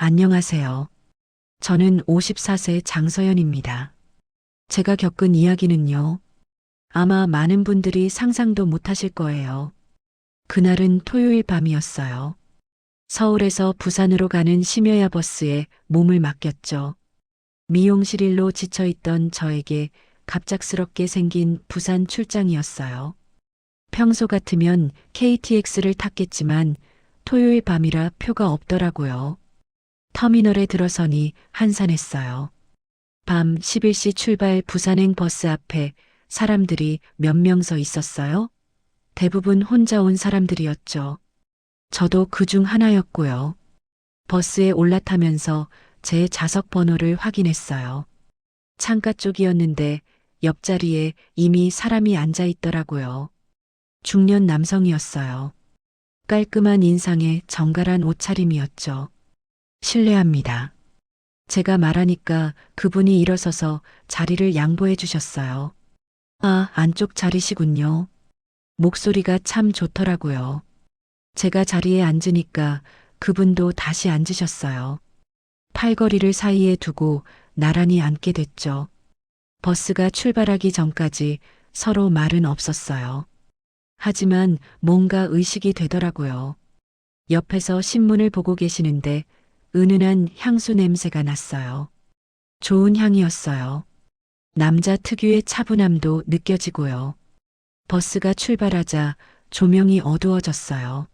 안녕하세요. 저는 54세 장서연입니다. 제가 겪은 이야기는요. 아마 많은 분들이 상상도 못하실 거예요. 그날은 토요일 밤이었어요. 서울에서 부산으로 가는 심야야 버스에 몸을 맡겼죠. 미용실 일로 지쳐있던 저에게 갑작스럽게 생긴 부산 출장이었어요. 평소 같으면 KTX를 탔겠지만 토요일 밤이라 표가 없더라고요. 터미널에 들어서니 한산했어요. 밤 11시 출발 부산행 버스 앞에 사람들이 몇 명 서 있었어요. 대부분 혼자 온 사람들이었죠. 저도 그 중 하나였고요. 버스에 올라타면서 제 좌석 번호를 확인했어요. 창가 쪽이었는데 옆자리에 이미 사람이 앉아 있더라고요. 중년 남성이었어요. 깔끔한 인상에 정갈한 옷차림이었죠. 실례합니다. 제가 말하니까 그분이 일어서서 자리를 양보해 주셨어요. 아, 안쪽 자리시군요. 목소리가 참 좋더라고요. 제가 자리에 앉으니까 그분도 다시 앉으셨어요. 팔걸이를 사이에 두고 나란히 앉게 됐죠. 버스가 출발하기 전까지 서로 말은 없었어요. 하지만 뭔가 의식이 되더라고요. 옆에서 신문을 보고 계시는데 은은한 향수 냄새가 났어요. 좋은 향이었어요. 남자 특유의 차분함도 느껴지고요. 버스가 출발하자 조명이 어두워졌어요.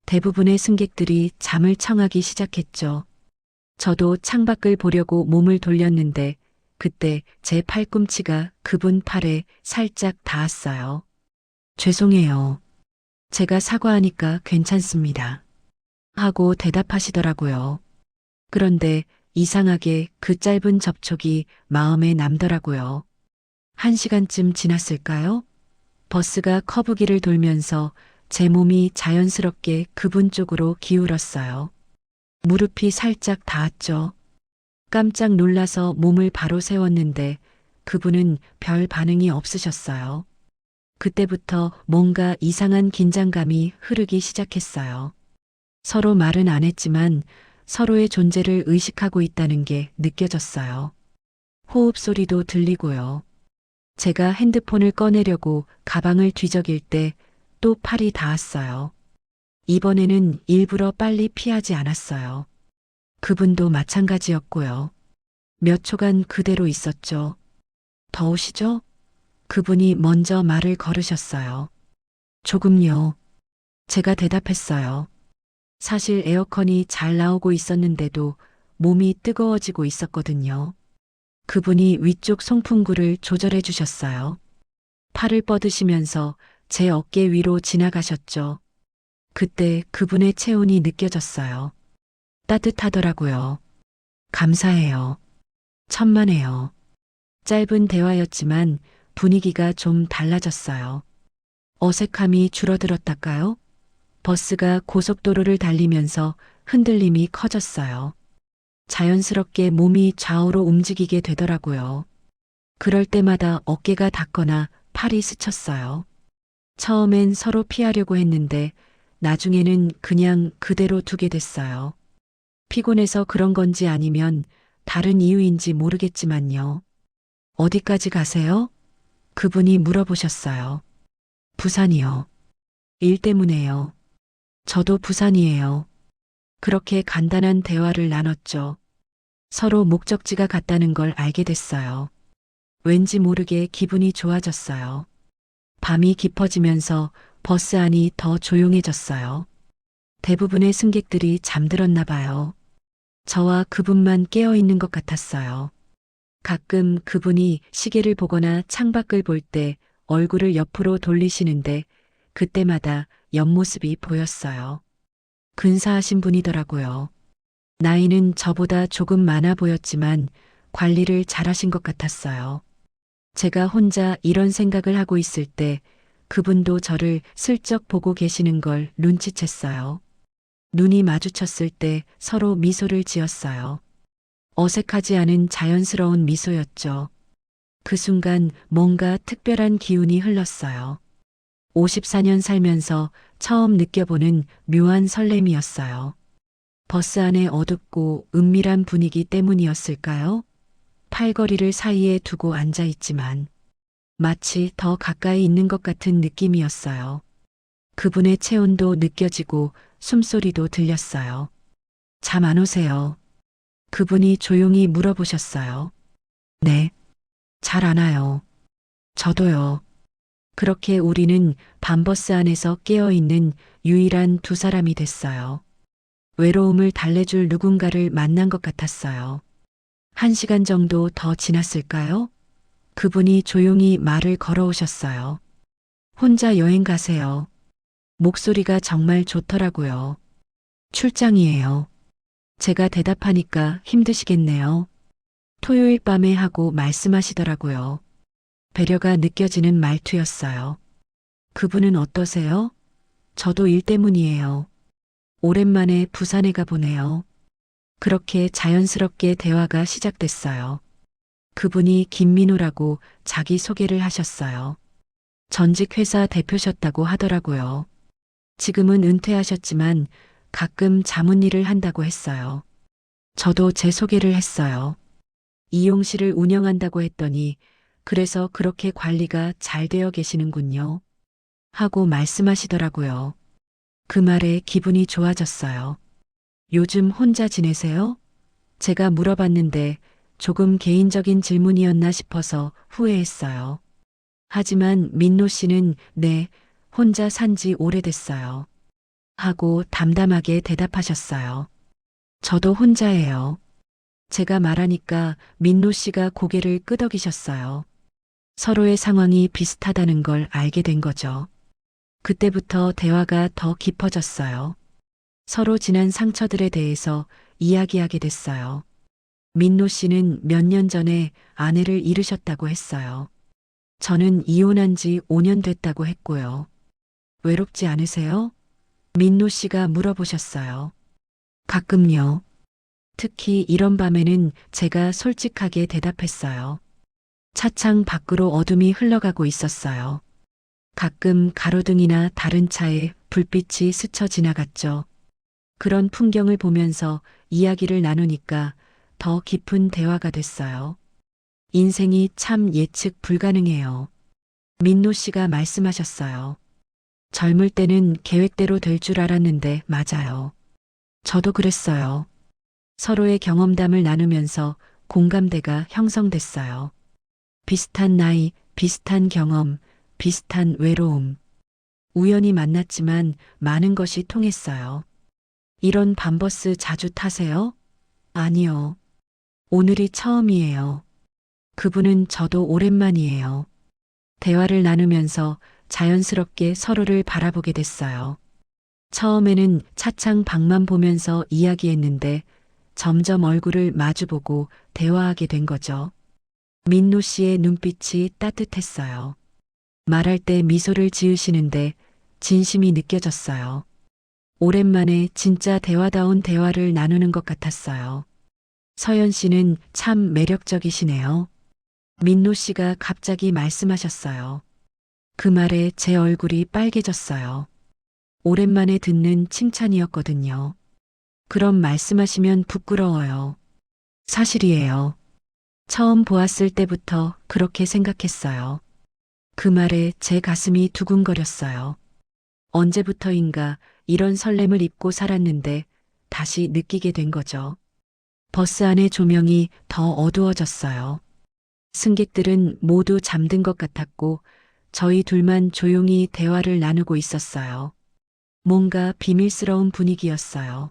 대부분의 승객들이 잠을 청하기 시작했죠. 저도 창밖을 보려고 몸을 돌렸는데 그때 제 팔꿈치가 그분 팔에 살짝 닿았어요. 죄송해요. 제가 사과하니까 괜찮습니다. 하고 대답하시더라고요. 그런데 이상하게 그 짧은 접촉이 마음에 남더라고요. 1시간쯤 지났을까요? 버스가 커브길을 돌면서 제 몸이 자연스럽게 그분 쪽으로 기울었어요. 무릎이 살짝 닿았죠. 깜짝 놀라서 몸을 바로 세웠는데 그분은 별 반응이 없으셨어요. 그때부터 뭔가 이상한 긴장감이 흐르기 시작했어요. 서로 말은 안 했지만 서로의 존재를 의식하고 있다는 게 느껴졌어요. 호흡 소리도 들리고요. 제가 핸드폰을 꺼내려고 가방을 뒤적일 때 또 팔이 닿았어요. 이번에는 일부러 빨리 피하지 않았어요. 그분도 마찬가지였고요. 몇 초간 그대로 있었죠. 더우시죠? 그분이 먼저 말을 걸으셨어요. 조금요. 제가 대답했어요. 사실 에어컨이 잘 나오고 있었는데도 몸이 뜨거워지고 있었거든요. 그분이 위쪽 송풍구를 조절해 주셨어요. 팔을 뻗으시면서 제 어깨 위로 지나가셨죠. 그때 그분의 체온이 느껴졌어요. 따뜻하더라고요. 감사해요. 천만에요. 짧은 대화였지만 분위기가 좀 달라졌어요. 어색함이 줄어들었달까요? 버스가 고속도로를 달리면서 흔들림이 커졌어요. 자연스럽게 몸이 좌우로 움직이게 되더라고요. 그럴 때마다 어깨가 닿거나 팔이 스쳤어요. 처음엔 서로 피하려고 했는데 나중에는 그냥 그대로 두게 됐어요. 피곤해서 그런 건지 아니면 다른 이유인지 모르겠지만요. 어디까지 가세요? 그분이 물어보셨어요. 부산이요. 일 때문에요. 저도 부산이에요. 그렇게 간단한 대화를 나눴죠. 서로 목적지가 같다는 걸 알게 됐어요. 왠지 모르게 기분이 좋아졌어요. 밤이 깊어지면서 버스 안이 더 조용해졌어요. 대부분의 승객들이 잠들었나 봐요. 저와 그분만 깨어있는 것 같았어요. 가끔 그분이 시계를 보거나 창밖을 볼 때 얼굴을 옆으로 돌리시는데 그때마다 옆모습이 보였어요. 근사하신 분이더라고요. 나이는 저보다 조금 많아 보였지만 관리를 잘하신 것 같았어요. 제가 혼자 이런 생각을 하고 있을 때 그분도 저를 슬쩍 보고 계시는 걸 눈치챘어요. 눈이 마주쳤을 때 서로 미소를 지었어요. 어색하지 않은 자연스러운 미소였죠. 그 순간 뭔가 특별한 기운이 흘렀어요. 54년 살면서 처음 느껴보는 묘한 설렘이었어요. 버스 안의 어둡고 은밀한 분위기 때문이었을까요? 팔걸이를 사이에 두고 앉아 있지만 마치 더 가까이 있는 것 같은 느낌이었어요. 그분의 체온도 느껴지고 숨소리도 들렸어요. 잠 안 오세요? 그분이 조용히 물어보셨어요. 네, 잘 안 와요. 저도요. 그렇게 우리는 밤버스 안에서 깨어있는 유일한 두 사람이 됐어요. 외로움을 달래줄 누군가를 만난 것 같았어요. 1시간 정도 더 지났을까요? 그분이 조용히 말을 걸어오셨어요. 혼자 여행 가세요. 목소리가 정말 좋더라고요. 출장이에요. 제가 대답하니까 힘드시겠네요. 토요일 밤에 하고 말씀하시더라고요. 배려가 느껴지는 말투였어요. 그분은 어떠세요? 저도 일 때문이에요. 오랜만에 부산에 가보네요. 그렇게 자연스럽게 대화가 시작됐어요. 그분이 김민호라고 자기 소개를 하셨어요. 전직 회사 대표셨다고 하더라고요. 지금은 은퇴하셨지만 가끔 자문일을 한다고 했어요. 저도 제 소개를 했어요. 이용실을 운영한다고 했더니 그래서 그렇게 관리가 잘 되어 계시는군요. 하고 말씀하시더라고요. 그 말에 기분이 좋아졌어요. 요즘 혼자 지내세요? 제가 물어봤는데 조금 개인적인 질문이었나 싶어서 후회했어요. 하지만 민노 씨는 네, 혼자 산지 오래됐어요. 하고 담담하게 대답하셨어요. 저도 혼자예요. 제가 말하니까 민노 씨가 고개를 끄덕이셨어요. 서로의 상황이 비슷하다는 걸 알게 된 거죠. 그때부터 대화가 더 깊어졌어요. 서로 지난 상처들에 대해서 이야기하게 됐어요. 민노 씨는 몇 년 전에 아내를 잃으셨다고 했어요. 저는 이혼한 지 5년 됐다고 했고요. 외롭지 않으세요? 민노 씨가 물어보셨어요. 가끔요. 특히 이런 밤에는 제가 솔직하게 대답했어요. 차창 밖으로 어둠이 흘러가고 있었어요. 가끔 가로등이나 다른 차에 불빛이 스쳐 지나갔죠. 그런 풍경을 보면서 이야기를 나누니까 더 깊은 대화가 됐어요. 인생이 참 예측 불가능해요. 민노 씨가 말씀하셨어요. 젊을 때는 계획대로 될 줄 알았는데 맞아요. 저도 그랬어요. 서로의 경험담을 나누면서 공감대가 형성됐어요. 비슷한 나이, 비슷한 경험, 비슷한 외로움. 우연히 만났지만 많은 것이 통했어요. 이런 밤버스 자주 타세요? 아니요. 오늘이 처음이에요. 그분은 저도 오랜만이에요. 대화를 나누면서 자연스럽게 서로를 바라보게 됐어요. 처음에는 차창 밖만 보면서 이야기했는데 점점 얼굴을 마주보고 대화하게 된 거죠. 민노 씨의 눈빛이 따뜻했어요. 말할 때 미소를 지으시는데 진심이 느껴졌어요. 오랜만에 진짜 대화다운 대화를 나누는 것 같았어요. 서연 씨는 참 매력적이시네요. 민노 씨가 갑자기 말씀하셨어요. 그 말에 제 얼굴이 빨개졌어요. 오랜만에 듣는 칭찬이었거든요. 그럼 말씀하시면 부끄러워요. 사실이에요. 처음 보았을 때부터 그렇게 생각했어요. 그 말에 제 가슴이 두근거렸어요. 언제부터인가 이런 설렘을 입고 살았는데 다시 느끼게 된 거죠. 버스 안의 조명이 더 어두워졌어요. 승객들은 모두 잠든 것 같았고 저희 둘만 조용히 대화를 나누고 있었어요. 뭔가 비밀스러운 분위기였어요.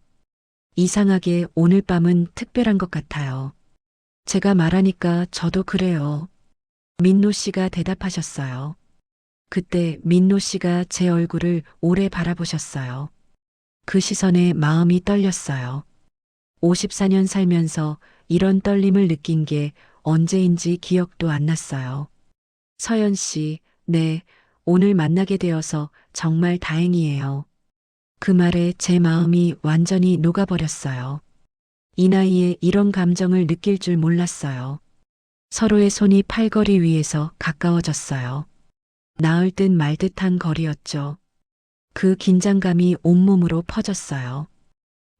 이상하게 오늘 밤은 특별한 것 같아요. 제가 말하니까 저도 그래요. 민노 씨가 대답하셨어요. 그때 민노 씨가 제 얼굴을 오래 바라보셨어요. 그 시선에 마음이 떨렸어요. 54년 살면서 이런 떨림을 느낀 게 언제인지 기억도 안 났어요. 서연 씨, 네, 오늘 만나게 되어서 정말 다행이에요. 그 말에 제 마음이 완전히 녹아버렸어요. 이 나이에 이런 감정을 느낄 줄 몰랐어요. 서로의 손이 팔걸이 위에서 가까워졌어요. 나을 듯 말 듯한 거리였죠. 그 긴장감이 온몸으로 퍼졌어요.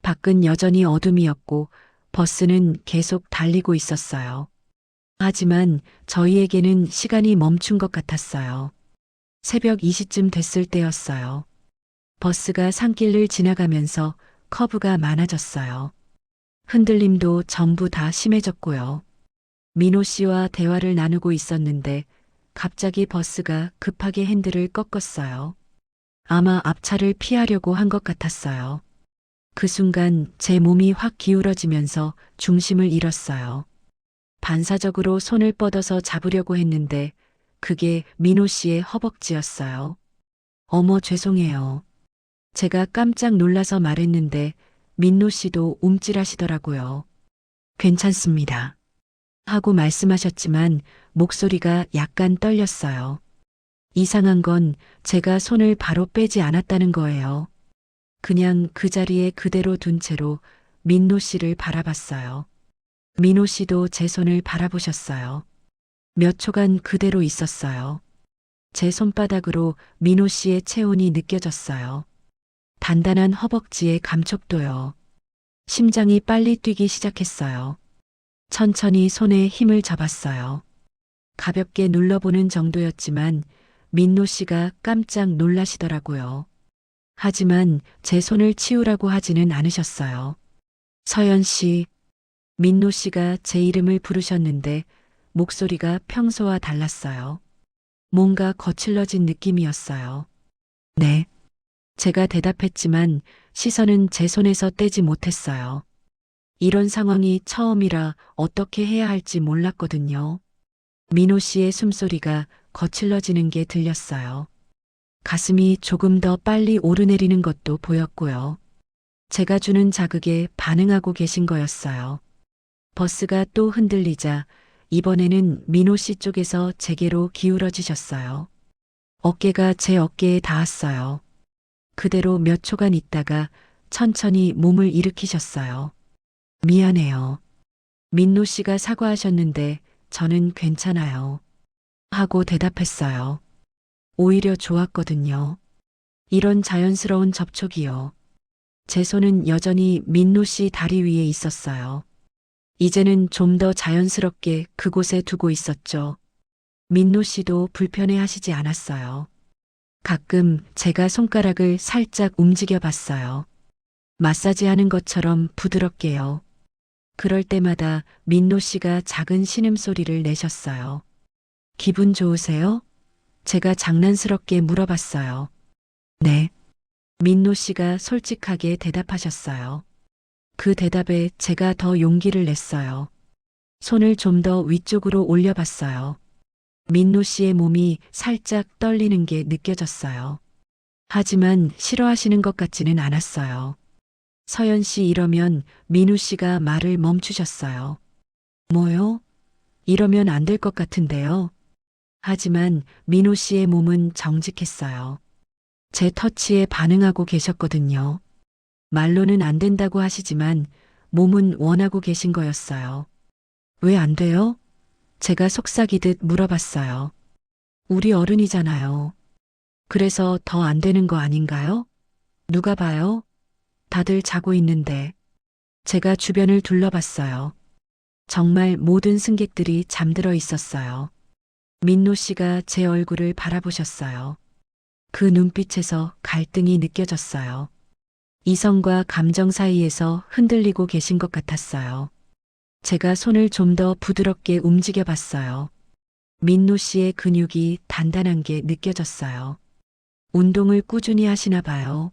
밖은 여전히 어둠이었고 버스는 계속 달리고 있었어요. 하지만 저희에게는 시간이 멈춘 것 같았어요. 새벽 2시쯤 됐을 때였어요. 버스가 산길을 지나가면서 커브가 많아졌어요. 흔들림도 전부 다 심해졌고요. 민호 씨와 대화를 나누고 있었는데 갑자기 버스가 급하게 핸들을 꺾었어요. 아마 앞차를 피하려고 한 것 같았어요. 그 순간 제 몸이 확 기울어지면서 중심을 잃었어요. 반사적으로 손을 뻗어서 잡으려고 했는데 그게 민호 씨의 허벅지였어요. 어머, 죄송해요. 제가 깜짝 놀라서 말했는데 민호 씨도 움찔하시더라고요. 괜찮습니다. 하고 말씀하셨지만 목소리가 약간 떨렸어요. 이상한 건 제가 손을 바로 빼지 않았다는 거예요. 그냥 그 자리에 그대로 둔 채로 민노 씨를 바라봤어요. 민호 씨도 제 손을 바라보셨어요. 몇 초간 그대로 있었어요. 제 손바닥으로 민호 씨의 체온이 느껴졌어요. 단단한 허벅지의 감촉도요. 심장이 빨리 뛰기 시작했어요. 천천히 손에 힘을 잡았어요. 가볍게 눌러보는 정도였지만 민노 씨가 깜짝 놀라시더라고요. 하지만 제 손을 치우라고 하지는 않으셨어요. 서연 씨, 민노 씨가 제 이름을 부르셨는데 목소리가 평소와 달랐어요. 뭔가 거칠러진 느낌이었어요. 네. 제가 대답했지만 시선은 제 손에서 떼지 못했어요. 이런 상황이 처음이라 어떻게 해야 할지 몰랐거든요. 민호 씨의 숨소리가 거칠러지는 게 들렸어요. 가슴이 조금 더 빨리 오르내리는 것도 보였고요. 제가 주는 자극에 반응하고 계신 거였어요. 버스가 또 흔들리자 이번에는 민호 씨 쪽에서 제게로 기울어지셨어요. 어깨가 제 어깨에 닿았어요. 그대로 몇 초간 있다가 천천히 몸을 일으키셨어요. 미안해요. 민노 씨가 사과하셨는데 저는 괜찮아요. 하고 대답했어요. 오히려 좋았거든요. 이런 자연스러운 접촉이요. 제 손은 여전히 민노 씨 다리 위에 있었어요. 이제는 좀 더 자연스럽게 그곳에 두고 있었죠. 민노 씨도 불편해 하시지 않았어요. 가끔 제가 손가락을 살짝 움직여 봤어요. 마사지 하는 것처럼 부드럽게요. 그럴 때마다 민노 씨가 작은 신음소리를 내셨어요. 기분 좋으세요? 제가 장난스럽게 물어봤어요. 네. 민노 씨가 솔직하게 대답하셨어요. 그 대답에 제가 더 용기를 냈어요. 손을 좀 더 위쪽으로 올려봤어요. 민노 씨의 몸이 살짝 떨리는 게 느껴졌어요. 하지만 싫어하시는 것 같지는 않았어요. 서연 씨 이러면 민우 씨가 말을 멈추셨어요. 뭐요? 이러면 안 될 것 같은데요. 하지만 민우 씨의 몸은 정직했어요. 제 터치에 반응하고 계셨거든요. 말로는 안 된다고 하시지만 몸은 원하고 계신 거였어요. 왜 안 돼요? 제가 속삭이듯 물어봤어요. 우리 어른이잖아요. 그래서 더 안 되는 거 아닌가요? 누가 봐요? 다들 자고 있는데. 제가 주변을 둘러봤어요. 정말 모든 승객들이 잠들어 있었어요. 민노 씨가 제 얼굴을 바라보셨어요. 그 눈빛에서 갈등이 느껴졌어요. 이성과 감정 사이에서 흔들리고 계신 것 같았어요. 제가 손을 좀 더 부드럽게 움직여 봤어요. 민노 씨의 근육이 단단한 게 느껴졌어요. 운동을 꾸준히 하시나 봐요.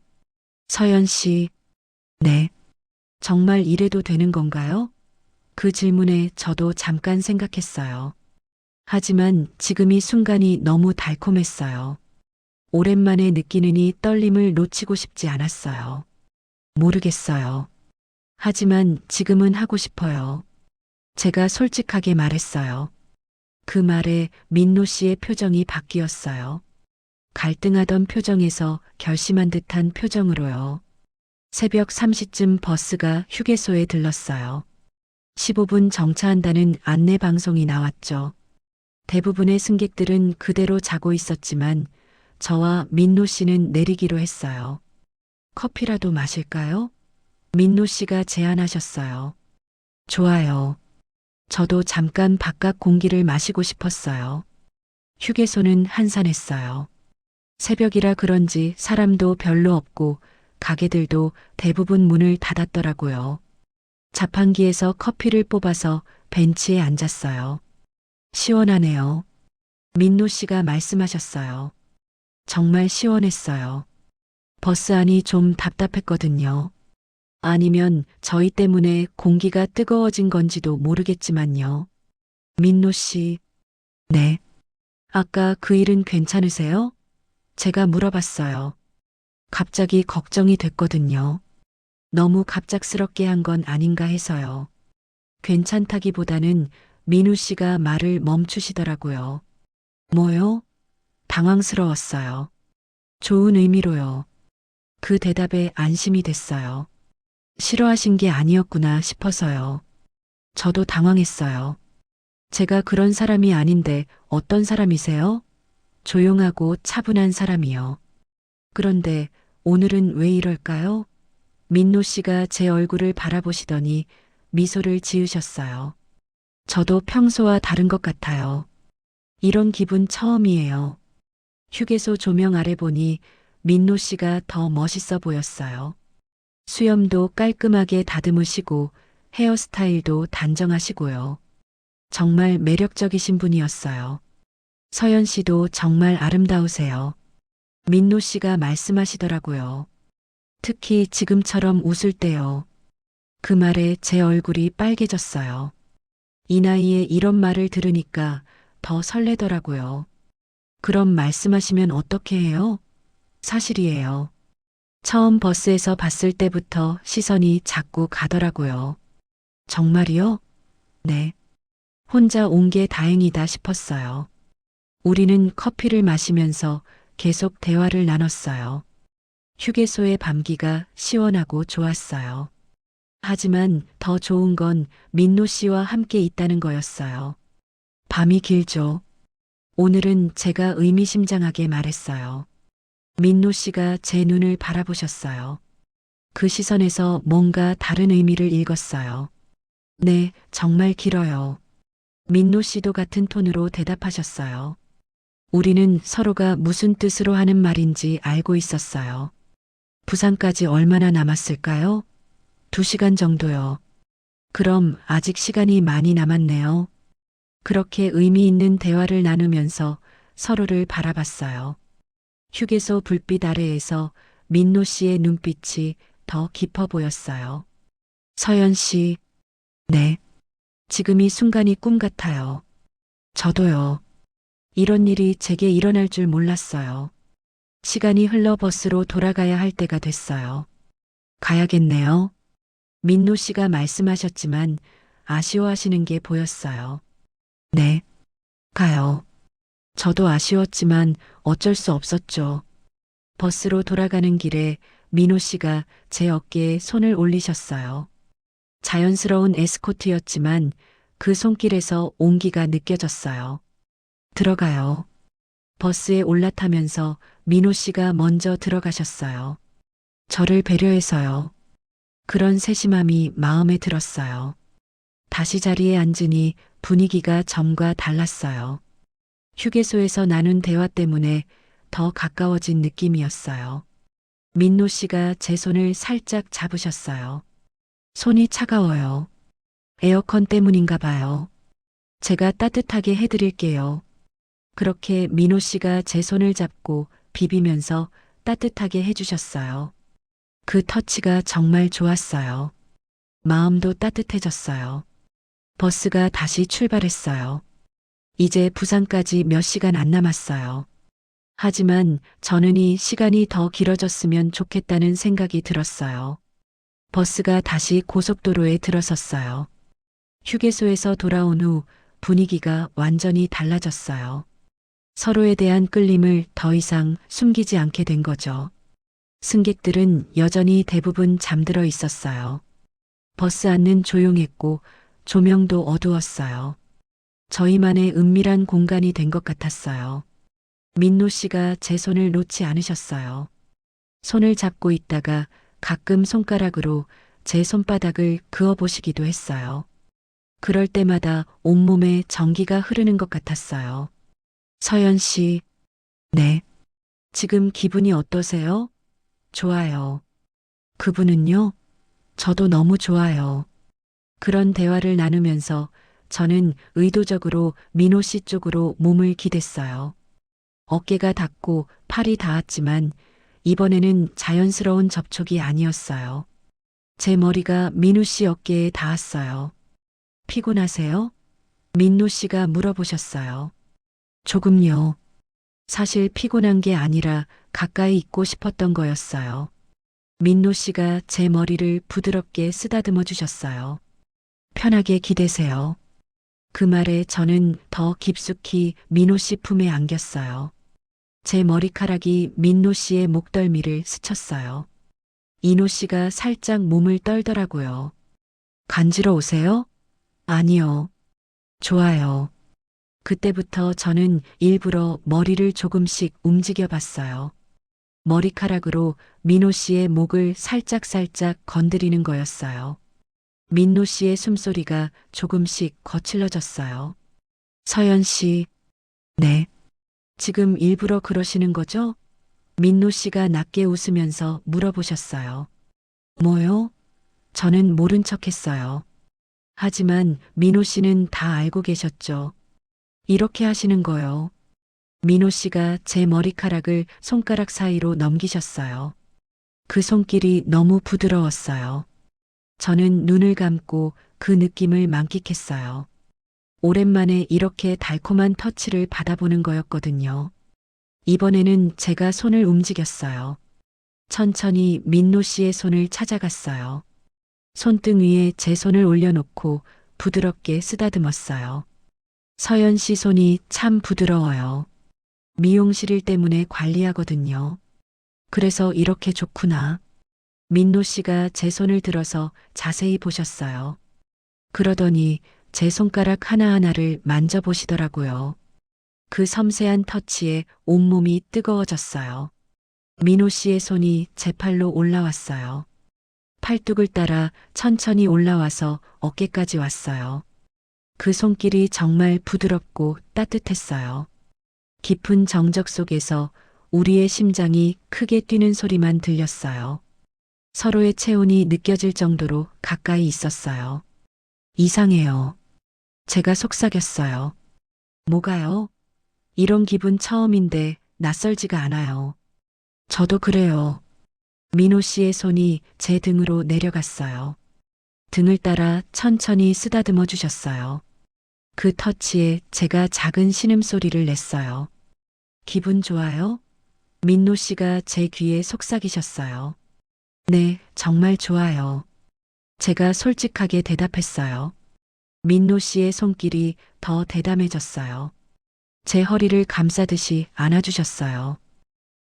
서연 씨, 네. 정말 이래도 되는 건가요? 그 질문에 저도 잠깐 생각했어요. 하지만 지금 이 순간이 너무 달콤했어요. 오랜만에 느끼는 이 떨림을 놓치고 싶지 않았어요. 모르겠어요. 하지만 지금은 하고 싶어요. 제가 솔직하게 말했어요. 그 말에 민노 씨의 표정이 바뀌었어요. 갈등하던 표정에서 결심한 듯한 표정으로요. 새벽 3시쯤 버스가 휴게소에 들렀어요. 15분 정차한다는 안내 방송이 나왔죠. 대부분의 승객들은 그대로 자고 있었지만 저와 민노 씨는 내리기로 했어요. 커피라도 마실까요? 민노 씨가 제안하셨어요. 좋아요. 저도 잠깐 바깥 공기를 마시고 싶었어요. 휴게소는 한산했어요. 새벽이라 그런지 사람도 별로 없고 가게들도 대부분 문을 닫았더라고요. 자판기에서 커피를 뽑아서 벤치에 앉았어요. 시원하네요. 민노 씨가 말씀하셨어요. 정말 시원했어요. 버스 안이 좀 답답했거든요. 아니면 저희 때문에 공기가 뜨거워진 건지도 모르겠지만요. 민노 씨, 네. 아까 그 일은 괜찮으세요? 제가 물어봤어요. 갑자기 걱정이 됐거든요. 너무 갑작스럽게 한 건 아닌가 해서요. 괜찮다기보다는 민우 씨가 말을 멈추시더라고요. 뭐요? 당황스러웠어요. 좋은 의미로요. 그 대답에 안심이 됐어요. 싫어하신 게 아니었구나 싶어서요. 저도 당황했어요. 제가 그런 사람이 아닌데 어떤 사람이세요? 조용하고 차분한 사람이요. 그런데 오늘은 왜 이럴까요? 민노 씨가 제 얼굴을 바라보시더니 미소를 지으셨어요. 저도 평소와 다른 것 같아요. 이런 기분 처음이에요. 휴게소 조명 아래 보니 민노 씨가 더 멋있어 보였어요. 수염도 깔끔하게 다듬으시고 헤어스타일도 단정하시고요. 정말 매력적이신 분이었어요. 서연 씨도 정말 아름다우세요. 민노 씨가 말씀하시더라고요. 특히 지금처럼 웃을 때요. 그 말에 제 얼굴이 빨개졌어요. 이 나이에 이런 말을 들으니까 더 설레더라고요. 그럼 말씀하시면 어떻게 해요? 사실이에요. 처음 버스에서 봤을 때부터 시선이 자꾸 가더라고요. 정말이요? 네. 혼자 온 게 다행이다 싶었어요. 우리는 커피를 마시면서 계속 대화를 나눴어요. 휴게소의 밤기가 시원하고 좋았어요. 하지만 더 좋은 건 민노 씨와 함께 있다는 거였어요. 밤이 길죠. 오늘은 제가 의미심장하게 말했어요. 민노 씨가 제 눈을 바라보셨어요. 그 시선에서 뭔가 다른 의미를 읽었어요. 네, 정말 길어요. 민노 씨도 같은 톤으로 대답하셨어요. 우리는 서로가 무슨 뜻으로 하는 말인지 알고 있었어요. 부산까지 얼마나 남았을까요? 2시간 정도요. 그럼 아직 시간이 많이 남았네요. 그렇게 의미 있는 대화를 나누면서 서로를 바라봤어요. 휴게소 불빛 아래에서 민노 씨의 눈빛이 더 깊어 보였어요. 서연 씨, 네. 지금 이 순간이 꿈 같아요. 저도요. 이런 일이 제게 일어날 줄 몰랐어요. 시간이 흘러 버스로 돌아가야 할 때가 됐어요. 가야겠네요. 민노 씨가 말씀하셨지만 아쉬워하시는 게 보였어요. 네, 가요. 저도 아쉬웠지만 어쩔 수 없었죠. 버스로 돌아가는 길에 민호 씨가 제 어깨에 손을 올리셨어요. 자연스러운 에스코트였지만 그 손길에서 온기가 느껴졌어요. 들어가요. 버스에 올라타면서 민호 씨가 먼저 들어가셨어요. 저를 배려해서요. 그런 세심함이 마음에 들었어요. 다시 자리에 앉으니 분위기가 전과 달랐어요. 휴게소에서 나눈 대화 때문에 더 가까워진 느낌이었어요. 민노 씨가 제 손을 살짝 잡으셨어요. 손이 차가워요. 에어컨 때문인가 봐요. 제가 따뜻하게 해드릴게요. 그렇게 민호 씨가 제 손을 잡고 비비면서 따뜻하게 해주셨어요. 그 터치가 정말 좋았어요. 마음도 따뜻해졌어요. 버스가 다시 출발했어요. 이제 부산까지 몇 시간 안 남았어요. 하지만 저는 이 시간이 더 길어졌으면 좋겠다는 생각이 들었어요. 버스가 다시 고속도로에 들어섰어요. 휴게소에서 돌아온 후 분위기가 완전히 달라졌어요. 서로에 대한 끌림을 더 이상 숨기지 않게 된 거죠. 승객들은 여전히 대부분 잠들어 있었어요. 버스 안은 조용했고 조명도 어두웠어요. 저희만의 은밀한 공간이 된 것 같았어요. 민노 씨가 제 손을 놓지 않으셨어요. 손을 잡고 있다가 가끔 손가락으로 제 손바닥을 그어보시기도 했어요. 그럴 때마다 온몸에 전기가 흐르는 것 같았어요. 서연 씨, 네. 지금 기분이 어떠세요? 좋아요. 그분은요? 저도 너무 좋아요. 그런 대화를 나누면서 저는 의도적으로 민호 씨 쪽으로 몸을 기댔어요. 어깨가 닿고 팔이 닿았지만 이번에는 자연스러운 접촉이 아니었어요. 제 머리가 민호 씨 어깨에 닿았어요. 피곤하세요? 민노 씨가 물어보셨어요. 조금요. 사실 피곤한 게 아니라 가까이 있고 싶었던 거였어요. 민노 씨가 제 머리를 부드럽게 쓰다듬어 주셨어요. 편하게 기대세요. 그 말에 저는 더 깊숙이 민호 씨 품에 안겼어요. 제 머리카락이 민노 씨의 목덜미를 스쳤어요. 이노 씨가 살짝 몸을 떨더라고요. 간지러우세요? 아니요. 좋아요. 그때부터 저는 일부러 머리를 조금씩 움직여 봤어요. 머리카락으로 민호 씨의 목을 살짝살짝 건드리는 거였어요. 민노 씨의 숨소리가 조금씩 거칠러졌어요. 서연 씨, 네. 지금 일부러 그러시는 거죠? 민노 씨가 낮게 웃으면서 물어보셨어요. 뭐요? 저는 모른 척 했어요. 하지만 민호 씨는 다 알고 계셨죠. 이렇게 하시는 거요. 민호 씨가 제 머리카락을 손가락 사이로 넘기셨어요. 그 손길이 너무 부드러웠어요. 저는 눈을 감고 그 느낌을 만끽했어요. 오랜만에 이렇게 달콤한 터치를 받아보는 거였거든요. 이번에는 제가 손을 움직였어요. 천천히 민노 씨의 손을 찾아갔어요. 손등 위에 제 손을 올려놓고 부드럽게 쓰다듬었어요. 서연 씨 손이 참 부드러워요. 미용실 일 때문에 관리하거든요. 그래서 이렇게 좋구나. 민노 씨가 제 손을 들어서 자세히 보셨어요. 그러더니 제 손가락 하나하나를 만져보시더라고요. 그 섬세한 터치에 온몸이 뜨거워졌어요. 민호 씨의 손이 제 팔로 올라왔어요. 팔뚝을 따라 천천히 올라와서 어깨까지 왔어요. 그 손길이 정말 부드럽고 따뜻했어요. 깊은 정적 속에서 우리의 심장이 크게 뛰는 소리만 들렸어요. 서로의 체온이 느껴질 정도로 가까이 있었어요. 이상해요. 제가 속삭였어요. 뭐가요? 이런 기분 처음인데 낯설지가 않아요. 저도 그래요. 민호 씨의 손이 제 등으로 내려갔어요. 등을 따라 천천히 쓰다듬어 주셨어요. 그 터치에 제가 작은 신음소리를 냈어요. 기분 좋아요? 민노 씨가 제 귀에 속삭이셨어요. 네, 정말 좋아요. 제가 솔직하게 대답했어요. 민노 씨의 손길이 더 대담해졌어요. 제 허리를 감싸듯이 안아주셨어요.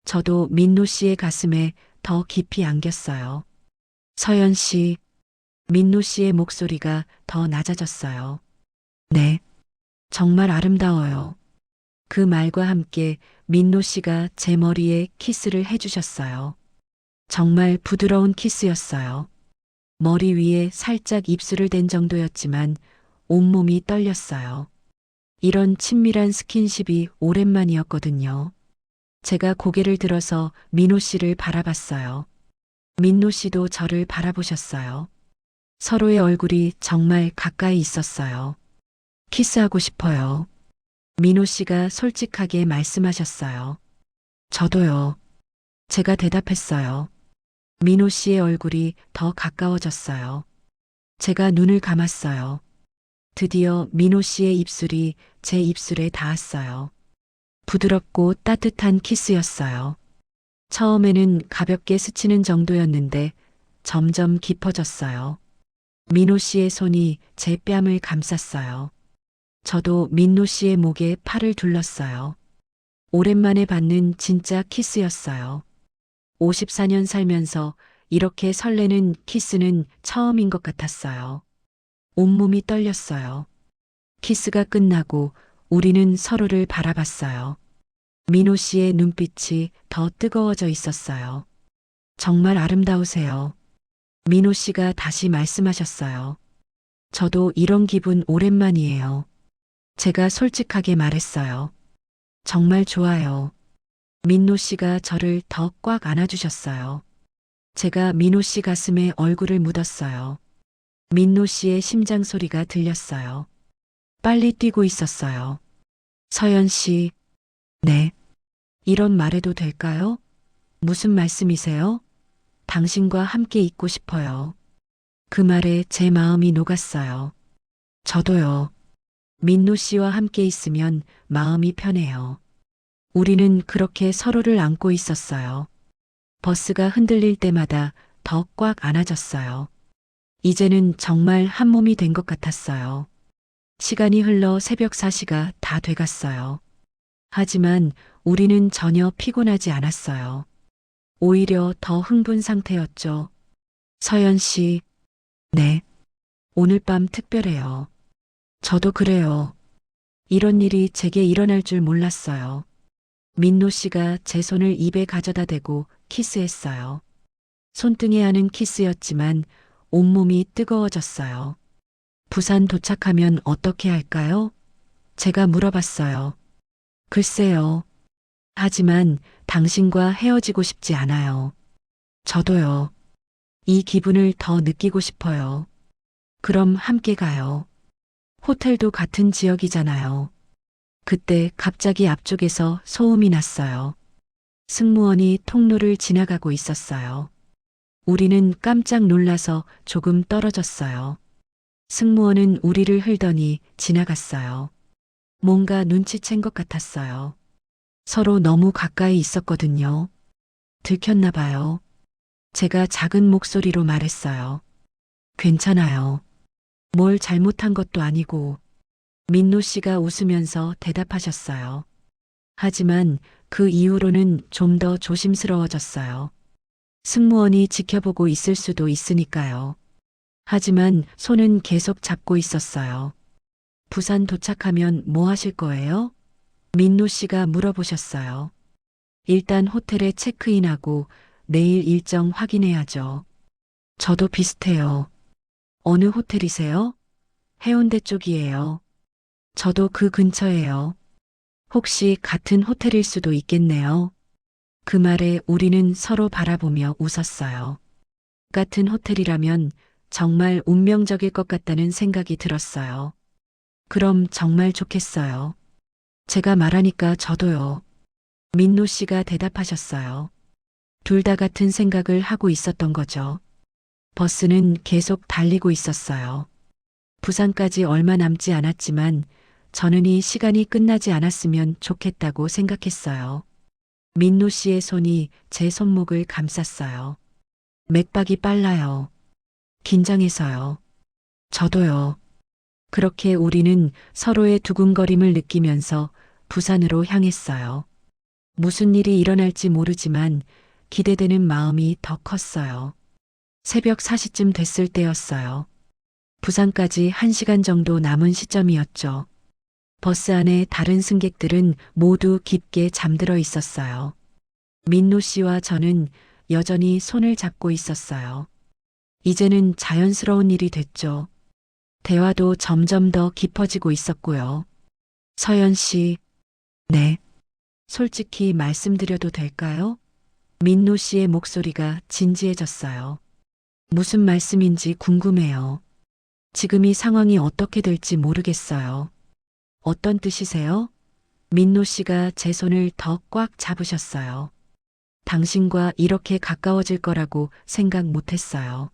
저도 민노 씨의 가슴에 더 깊이 안겼어요. 서연 씨, 민노 씨의 목소리가 더 낮아졌어요. 네, 정말 아름다워요. 그 말과 함께 민노 씨가 제 머리에 키스를 해주셨어요. 정말 부드러운 키스였어요. 머리 위에 살짝 입술을 댄 정도였지만 온몸이 떨렸어요. 이런 친밀한 스킨십이 오랜만이었거든요. 제가 고개를 들어서 민호 씨를 바라봤어요. 민노 씨도 저를 바라보셨어요. 서로의 얼굴이 정말 가까이 있었어요. 키스하고 싶어요. 민호 씨가 솔직하게 말씀하셨어요. 저도요. 제가 대답했어요. 민호 씨의 얼굴이 더 가까워졌어요. 제가 눈을 감았어요. 드디어 민호 씨의 입술이 제 입술에 닿았어요. 부드럽고 따뜻한 키스였어요. 처음에는 가볍게 스치는 정도였는데 점점 깊어졌어요. 민호 씨의 손이 제 뺨을 감쌌어요. 저도 민노 씨의 목에 팔을 둘렀어요. 오랜만에 받는 진짜 키스였어요. 54년 살면서 이렇게 설레는 키스는 처음인 것 같았어요. 온몸이 떨렸어요. 키스가 끝나고 우리는 서로를 바라봤어요. 민호 씨의 눈빛이 더 뜨거워져 있었어요. 정말 아름다우세요. 민호 씨가 다시 말씀하셨어요. 저도 이런 기분 오랜만이에요. 제가 솔직하게 말했어요. 정말 좋아요. 민노 씨가 저를 더 꽉 안아주셨어요. 제가 민호 씨 가슴에 얼굴을 묻었어요. 민노 씨의 심장 소리가 들렸어요. 빨리 뛰고 있었어요. 서연 씨, 네. 이런 말해도 될까요? 무슨 말씀이세요? 당신과 함께 있고 싶어요. 그 말에 제 마음이 녹았어요. 저도요. 민노 씨와 함께 있으면 마음이 편해요. 우리는 그렇게 서로를 안고 있었어요. 버스가 흔들릴 때마다 더 꽉 안아졌어요. 이제는 정말 한 몸이 된 것 같았어요. 시간이 흘러 새벽 4시가 다 돼갔어요. 하지만 우리는 전혀 피곤하지 않았어요. 오히려 더 흥분 상태였죠. 서연 씨, 네. 오늘 밤 특별해요. 저도 그래요. 이런 일이 제게 일어날 줄 몰랐어요. 민노 씨가 제 손을 입에 가져다 대고 키스했어요. 손등에 하는 키스였지만 온몸이 뜨거워졌어요. 부산 도착하면 어떻게 할까요? 제가 물어봤어요. 글쎄요. 하지만 당신과 헤어지고 싶지 않아요. 저도요. 이 기분을 더 느끼고 싶어요. 그럼 함께 가요. 호텔도 같은 지역이잖아요. 그때 갑자기 앞쪽에서 소음이 났어요. 승무원이 통로를 지나가고 있었어요. 우리는 깜짝 놀라서 조금 떨어졌어요. 승무원은 우리를 흘더니 지나갔어요. 뭔가 눈치챈 것 같았어요. 서로 너무 가까이 있었거든요. 들켰나 봐요. 제가 작은 목소리로 말했어요. 괜찮아요. 뭘 잘못한 것도 아니고. 민노 씨가 웃으면서 대답하셨어요. 하지만 그 이후로는 좀 더 조심스러워졌어요. 승무원이 지켜보고 있을 수도 있으니까요. 하지만 손은 계속 잡고 있었어요. 부산 도착하면 뭐 하실 거예요? 민노 씨가 물어보셨어요. 일단 호텔에 체크인하고 내일 일정 확인해야죠. 저도 비슷해요. 어느 호텔이세요? 해운대 쪽이에요. 저도 그 근처예요. 혹시 같은 호텔일 수도 있겠네요. 그 말에 우리는 서로 바라보며 웃었어요. 같은 호텔이라면 정말 운명적일 것 같다는 생각이 들었어요. 그럼 정말 좋겠어요. 제가 말하니까 저도요. 민노 씨가 대답하셨어요. 둘 다 같은 생각을 하고 있었던 거죠. 버스는 계속 달리고 있었어요. 부산까지 얼마 남지 않았지만 저는 이 시간이 끝나지 않았으면 좋겠다고 생각했어요. 민노 씨의 손이 제 손목을 감쌌어요. 맥박이 빨라요. 긴장해서요. 저도요. 그렇게 우리는 서로의 두근거림을 느끼면서 부산으로 향했어요. 무슨 일이 일어날지 모르지만 기대되는 마음이 더 컸어요. 새벽 4시쯤 됐을 때였어요. 부산까지 1시간 정도 남은 시점이었죠. 버스 안에 다른 승객들은 모두 깊게 잠들어 있었어요. 민노 씨와 저는 여전히 손을 잡고 있었어요. 이제는 자연스러운 일이 됐죠. 대화도 점점 더 깊어지고 있었고요. 서연 씨, 네. 솔직히 말씀드려도 될까요? 민노 씨의 목소리가 진지해졌어요. 무슨 말씀인지 궁금해요. 지금 이 상황이 어떻게 될지 모르겠어요. 어떤 뜻이세요? 민노 씨가 제 손을 더 꽉 잡으셨어요. 당신과 이렇게 가까워질 거라고 생각 못 했어요.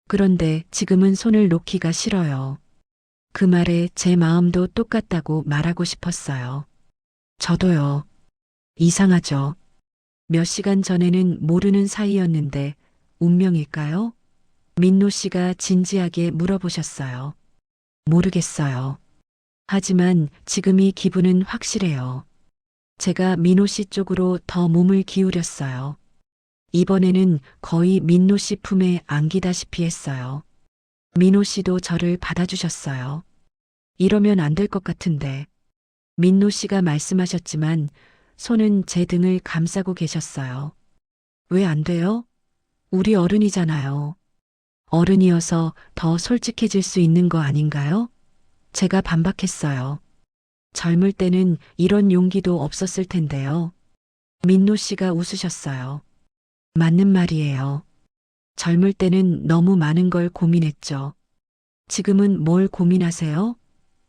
그런데 지금은 손을 놓기가 싫어요. 그 말에 제 마음도 똑같다고 말하고 싶었어요. 저도요. 이상하죠. 몇 시간 전에는 모르는 사이였는데 운명일까요? 민노 씨가 진지하게 물어보셨어요. 모르겠어요. 하지만 지금 이 기분은 확실해요. 제가 민호 씨 쪽으로 더 몸을 기울였어요. 이번에는 거의 민노 씨 품에 안기다시피 했어요. 민호 씨도 저를 받아주셨어요. 이러면 안 될 것 같은데. 민노 씨가 말씀하셨지만 손은 제 등을 감싸고 계셨어요. 왜 안 돼요? 우리 어른이잖아요. 어른이어서 더 솔직해질 수 있는 거 아닌가요? 제가 반박했어요. 젊을 때는 이런 용기도 없었을 텐데요. 민노 씨가 웃으셨어요. 맞는 말이에요. 젊을 때는 너무 많은 걸 고민했죠. 지금은 뭘 고민하세요?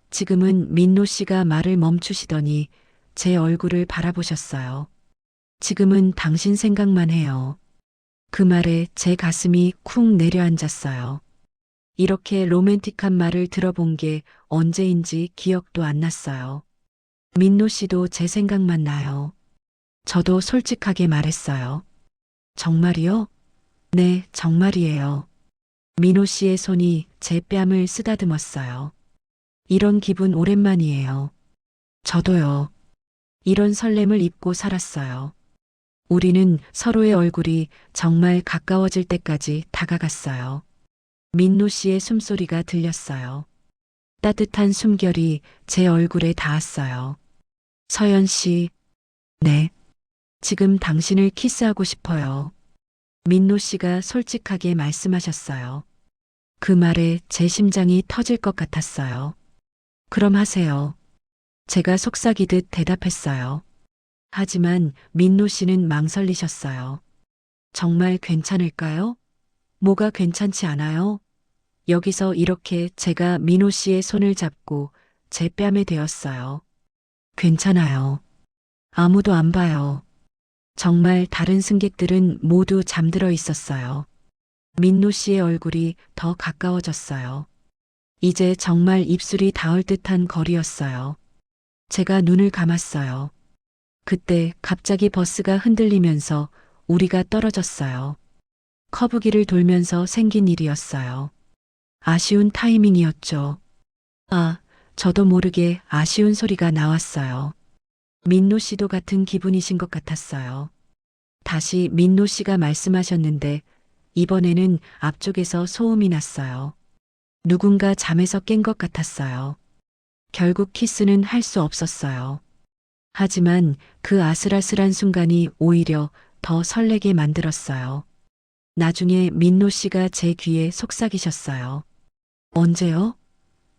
지금은 민노 씨가 말을 멈추시더니 제 얼굴을 바라보셨어요. 지금은 당신 생각만 해요. 그 말에 제 가슴이 쿵 내려앉았어요. 이렇게 로맨틱한 말을 들어본 게 언제인지 기억도 안 났어요. 민노 씨도 제 생각만 나요. 저도 솔직하게 말했어요. 정말이요? 네, 정말이에요. 민호 씨의 손이 제 뺨을 쓰다듬었어요. 이런 기분 오랜만이에요. 저도요. 이런 설렘을 잊고 살았어요. 우리는 서로의 얼굴이 정말 가까워질 때까지 다가갔어요. 민노 씨의 숨소리가 들렸어요. 따뜻한 숨결이 제 얼굴에 닿았어요. 서연 씨, 네. 지금 당신을 키스하고 싶어요. 민노 씨가 솔직하게 말씀하셨어요. 그 말에 제 심장이 터질 것 같았어요. 그럼 하세요. 제가 속삭이듯 대답했어요. 하지만 민노 씨는 망설이셨어요. 정말 괜찮을까요? 뭐가 괜찮지 않아요? 여기서 이렇게 제가 민호 씨의 손을 잡고 제 뺨에 대었어요. 괜찮아요. 아무도 안 봐요. 정말 다른 승객들은 모두 잠들어 있었어요. 민노 씨의 얼굴이 더 가까워졌어요. 이제 정말 입술이 닿을 듯한 거리였어요. 제가 눈을 감았어요. 그때 갑자기 버스가 흔들리면서 우리가 떨어졌어요. 커브길을 돌면서 생긴 일이었어요. 아쉬운 타이밍이었죠. 아, 저도 모르게 아쉬운 소리가 나왔어요. 민노 씨도 같은 기분이신 것 같았어요. 다시 민노 씨가 말씀하셨는데 이번에는 앞쪽에서 소음이 났어요. 누군가 잠에서 깬 것 같았어요. 결국 키스는 할 수 없었어요. 하지만 그 아슬아슬한 순간이 오히려 더 설레게 만들었어요. 나중에 민노 씨가 제 귀에 속삭이셨어요. 언제요?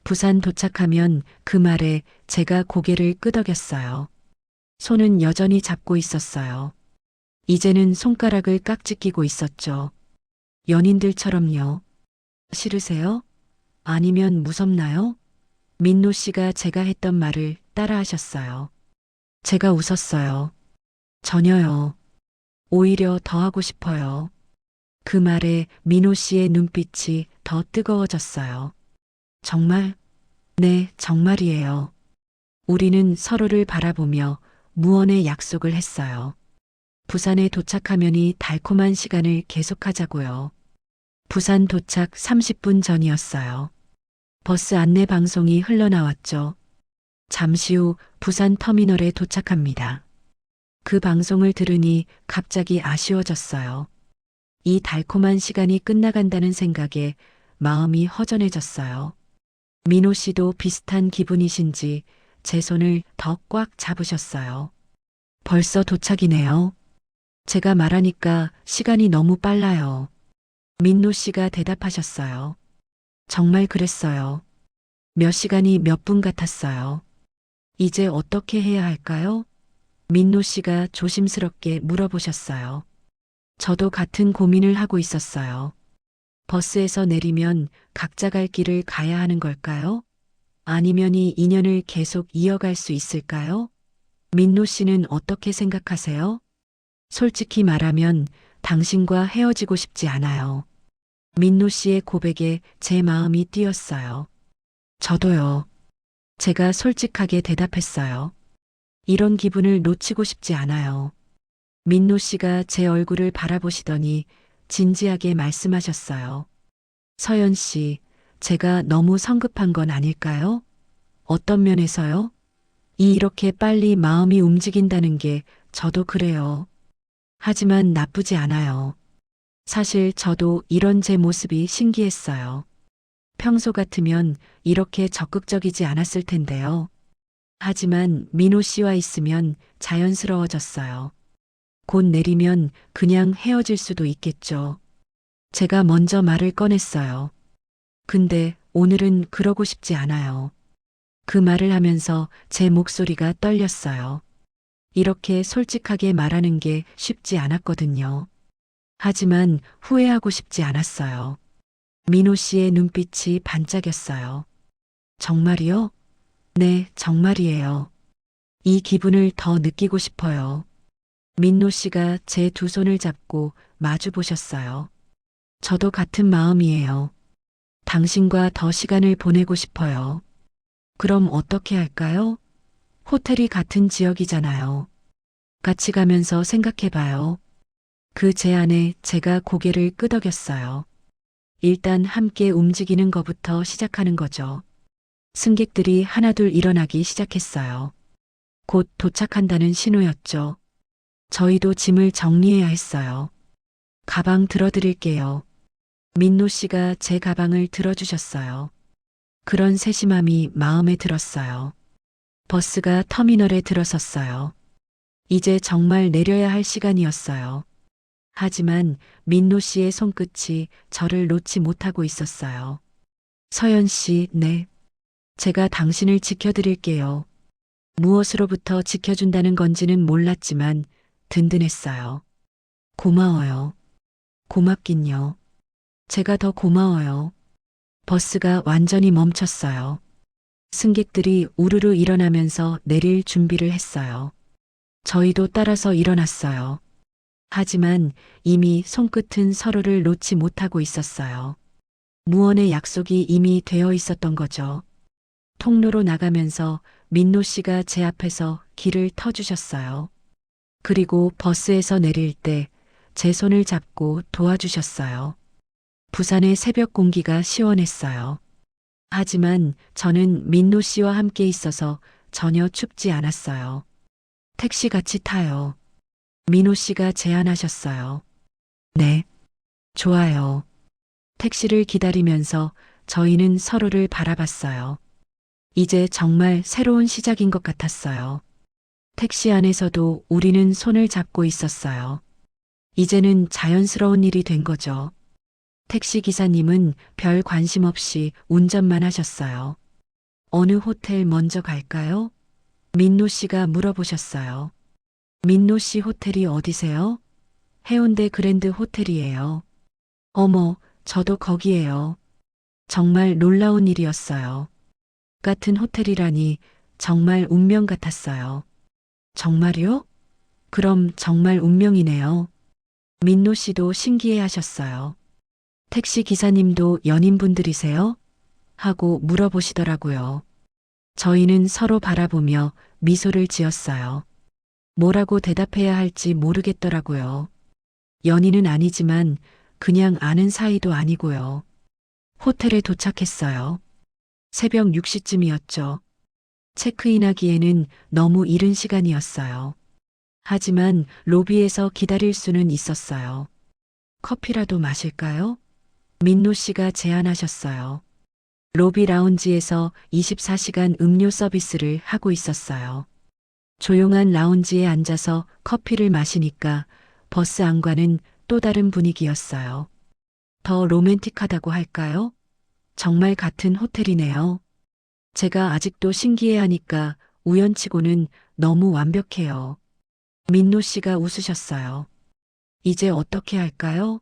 부산 도착하면 그 말에 제가 고개를 끄덕였어요. 손은 여전히 잡고 있었어요. 이제는 손가락을 깍지 끼고 있었죠. 연인들처럼요. 싫으세요? 아니면 무섭나요? 민노 씨가 제가 했던 말을 따라 하셨어요. 제가 웃었어요. 전혀요. 오히려 더 하고 싶어요. 그 말에 민호 씨의 눈빛이 더 뜨거워졌어요. 정말? 네, 정말이에요. 우리는 서로를 바라보며 무언의 약속을 했어요. 부산에 도착하면이 달콤한 시간을 계속하자고요. 부산 도착 30분 전이었어요. 버스 안내 방송이 흘러나왔죠. 잠시 후 부산 터미널에 도착합니다. 그 방송을 들으니 갑자기 아쉬워졌어요. 이 달콤한 시간이 끝나간다는 생각에 마음이 허전해졌어요. 민호 씨도 비슷한 기분이신지 제 손을 더 꽉 잡으셨어요. 벌써 도착이네요. 제가 말하니까 시간이 너무 빨라요. 민노 씨가 대답하셨어요. 정말 그랬어요. 몇 시간이 몇 분 같았어요. 이제 어떻게 해야 할까요? 민노 씨가 조심스럽게 물어보셨어요. 저도 같은 고민을 하고 있었어요. 버스에서 내리면 각자 갈 길을 가야 하는 걸까요? 아니면 이 인연을 계속 이어갈 수 있을까요? 민노 씨는 어떻게 생각하세요? 솔직히 말하면 당신과 헤어지고 싶지 않아요. 민노 씨의 고백에 제 마음이 뛰었어요. 저도요. 제가 솔직하게 대답했어요. 이런 기분을 놓치고 싶지 않아요. 민노 씨가 제 얼굴을 바라보시더니 진지하게 말씀하셨어요. 서연 씨, 제가 너무 성급한 건 아닐까요? 어떤 면에서요? 이렇게 빨리 마음이 움직인다는 게 저도 그래요. 하지만 나쁘지 않아요. 사실 저도 이런 제 모습이 신기했어요. 평소 같으면 이렇게 적극적이지 않았을 텐데요. 하지만 민호 씨와 있으면 자연스러워졌어요. 곧 내리면 그냥 헤어질 수도 있겠죠. 제가 먼저 말을 꺼냈어요. 근데 오늘은 그러고 싶지 않아요. 그 말을 하면서 제 목소리가 떨렸어요. 이렇게 솔직하게 말하는 게 쉽지 않았거든요. 하지만 후회하고 싶지 않았어요. 민호 씨의 눈빛이 반짝였어요. 정말이요? 네, 정말이에요. 이 기분을 더 느끼고 싶어요. 민노 씨가 제 두 손을 잡고 마주 보셨어요. 저도 같은 마음이에요. 당신과 더 시간을 보내고 싶어요. 그럼 어떻게 할까요? 호텔이 같은 지역이잖아요. 같이 가면서 생각해봐요. 그 제안에 제가 고개를 끄덕였어요. 일단 함께 움직이는 것부터 시작하는 거죠. 승객들이 하나둘 일어나기 시작했어요. 곧 도착한다는 신호였죠. 저희도 짐을 정리해야 했어요. 가방 들어드릴게요. 민노 씨가 제 가방을 들어주셨어요. 그런 세심함이 마음에 들었어요. 버스가 터미널에 들어섰어요. 이제 정말 내려야 할 시간이었어요. 하지만 민노 씨의 손끝이 저를 놓지 못하고 있었어요. 서연 씨, 네. 제가 당신을 지켜드릴게요. 무엇으로부터 지켜준다는 건지는 몰랐지만 든든했어요. 고마워요. 고맙긴요. 제가 더 고마워요. 버스가 완전히 멈췄어요. 승객들이 우르르 일어나면서 내릴 준비를 했어요. 저희도 따라서 일어났어요. 하지만 이미 손끝은 서로를 놓지 못하고 있었어요. 무언의 약속이 이미 되어 있었던 거죠. 통로로 나가면서 민노 씨가 제 앞에서 길을 터주셨어요. 그리고 버스에서 내릴 때 제 손을 잡고 도와주셨어요. 부산의 새벽 공기가 시원했어요. 하지만 저는 민노 씨와 함께 있어서 전혀 춥지 않았어요. 택시 같이 타요. 민호 씨가 제안하셨어요. 네. 좋아요. 택시를 기다리면서 저희는 서로를 바라봤어요. 이제 정말 새로운 시작인 것 같았어요. 택시 안에서도 우리는 손을 잡고 있었어요. 이제는 자연스러운 일이 된 거죠. 택시 기사님은 별 관심 없이 운전만 하셨어요. 어느 호텔 먼저 갈까요? 민노 씨가 물어보셨어요. 민노 씨 호텔이 어디세요? 해운대 그랜드 호텔이에요. 어머, 저도 거기에요. 정말 놀라운 일이었어요. 같은 호텔이라니 정말 운명 같았어요. 정말요? 그럼 정말 운명이네요. 민노 씨도 신기해 하셨어요. 택시 기사님도 연인분들이세요? 하고 물어보시더라고요. 저희는 서로 바라보며 미소를 지었어요. 뭐라고 대답해야 할지 모르겠더라고요. 연인은 아니지만 그냥 아는 사이도 아니고요. 호텔에 도착했어요. 새벽 6시쯤이었죠. 체크인하기에는 너무 이른 시간이었어요. 하지만 로비에서 기다릴 수는 있었어요. 커피라도 마실까요? 민노 씨가 제안하셨어요. 로비 라운지에서 24시간 음료 서비스를 하고 있었어요. 조용한 라운지에 앉아서 커피를 마시니까 버스 안과는 또 다른 분위기였어요. 더 로맨틱하다고 할까요? 정말 같은 호텔이네요. 제가 아직도 신기해하니까 우연치고는 너무 완벽해요. 민노 씨가 웃으셨어요. 이제 어떻게 할까요?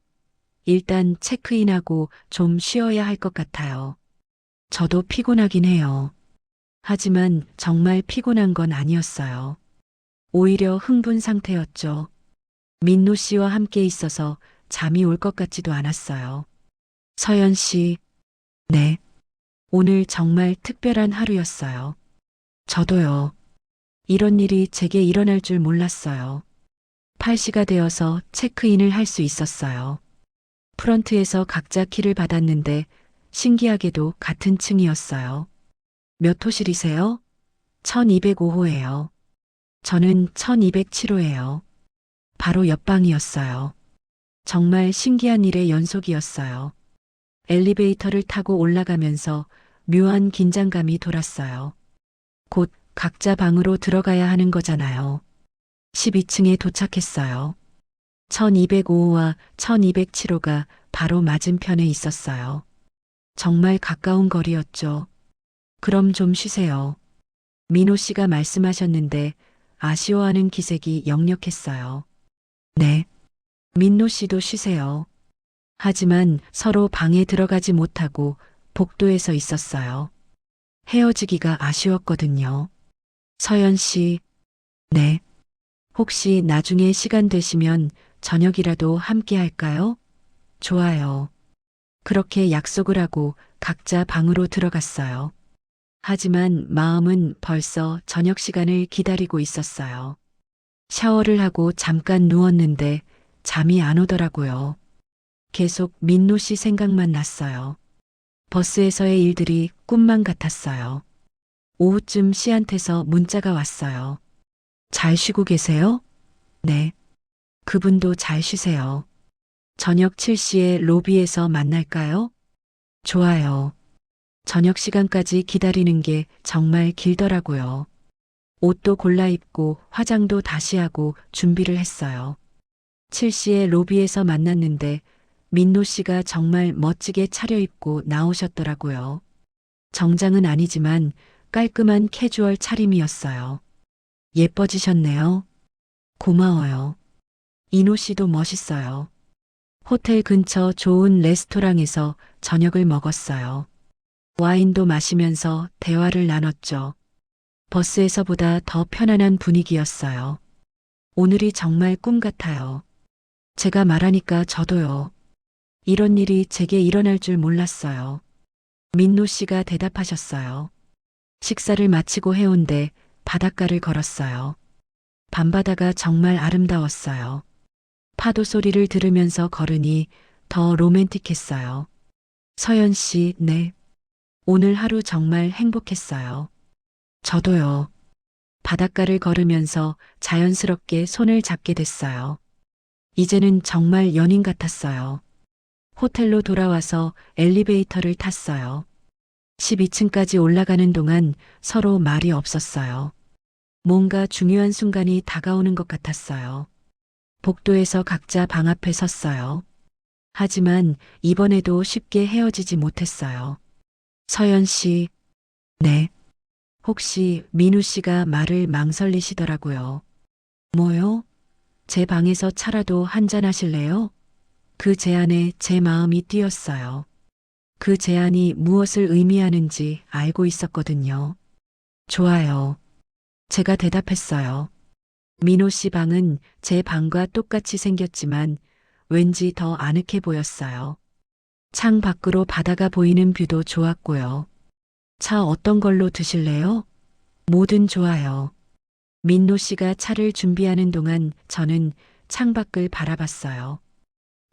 일단 체크인하고 좀 쉬어야 할 것 같아요. 저도 피곤하긴 해요. 하지만 정말 피곤한 건 아니었어요. 오히려 흥분 상태였죠. 민노 씨와 함께 있어서 잠이 올 것 같지도 않았어요. 서연 씨, 네. 오늘 정말 특별한 하루였어요. 저도요. 이런 일이 제게 일어날 줄 몰랐어요. 8시가 되어서 체크인을 할 수 있었어요. 프런트에서 각자 키를 받았는데 신기하게도 같은 층이었어요. 몇 호실이세요? 1205호예요. 저는 1207호예요. 바로 옆방이었어요. 정말 신기한 일의 연속이었어요. 엘리베이터를 타고 올라가면서 묘한 긴장감이 돌았어요. 곧 각자 방으로 들어가야 하는 거잖아요. 12층에 도착했어요. 1205호와 1207호가 바로 맞은편에 있었어요. 정말 가까운 거리였죠. 그럼 좀 쉬세요. 민호 씨가 말씀하셨는데 아쉬워하는 기색이 역력했어요. 네. 민노 씨도 쉬세요. 하지만 서로 방에 들어가지 못하고 복도에서 있었어요. 헤어지기가 아쉬웠거든요. 서연 씨, 네. 혹시 나중에 시간 되시면 저녁이라도 함께 할까요? 좋아요. 그렇게 약속을 하고 각자 방으로 들어갔어요. 하지만 마음은 벌써 저녁 시간을 기다리고 있었어요. 샤워를 하고 잠깐 누웠는데 잠이 안 오더라고요. 계속 민노 씨 생각만 났어요. 버스에서의 일들이 꿈만 같았어요. 오후쯤 씨한테서 문자가 왔어요. 잘 쉬고 계세요? 네. 그분도 잘 쉬세요. 저녁 7시에 로비에서 만날까요? 좋아요. 저녁 시간까지 기다리는 게 정말 길더라고요. 옷도 골라 입고 화장도 다시 하고 준비를 했어요. 7시에 로비에서 만났는데 민노 씨가 정말 멋지게 차려입고 나오셨더라고요. 정장은 아니지만 깔끔한 캐주얼 차림이었어요. 예뻐지셨네요. 고마워요. 이노 씨도 멋있어요. 호텔 근처 좋은 레스토랑에서 저녁을 먹었어요. 와인도 마시면서 대화를 나눴죠. 버스에서보다 더 편안한 분위기였어요. 오늘이 정말 꿈 같아요. 제가 말하니까 저도요. 이런 일이 제게 일어날 줄 몰랐어요. 민노 씨가 대답하셨어요. 식사를 마치고 해운대 바닷가를 걸었어요. 밤바다가 정말 아름다웠어요. 파도 소리를 들으면서 걸으니 더 로맨틱했어요. 서연 씨, 네. 오늘 하루 정말 행복했어요. 저도요. 바닷가를 걸으면서 자연스럽게 손을 잡게 됐어요. 이제는 정말 연인 같았어요. 호텔로 돌아와서 엘리베이터를 탔어요. 12층까지 올라가는 동안 서로 말이 없었어요. 뭔가 중요한 순간이 다가오는 것 같았어요. 복도에서 각자 방 앞에 섰어요. 하지만 이번에도 쉽게 헤어지지 못했어요. 서연 씨, 네. 혹시 민우 씨가 말을 망설이시더라고요. 뭐요? 제 방에서 차라도 한잔 하실래요? 그 제안에 제 마음이 뛰었어요. 그 제안이 무엇을 의미하는지 알고 있었거든요. 좋아요. 제가 대답했어요. 민호 씨 방은 제 방과 똑같이 생겼지만 왠지 더 아늑해 보였어요. 창 밖으로 바다가 보이는 뷰도 좋았고요. 차 어떤 걸로 드실래요? 뭐든 좋아요. 민노 씨가 차를 준비하는 동안 저는 창밖을 바라봤어요.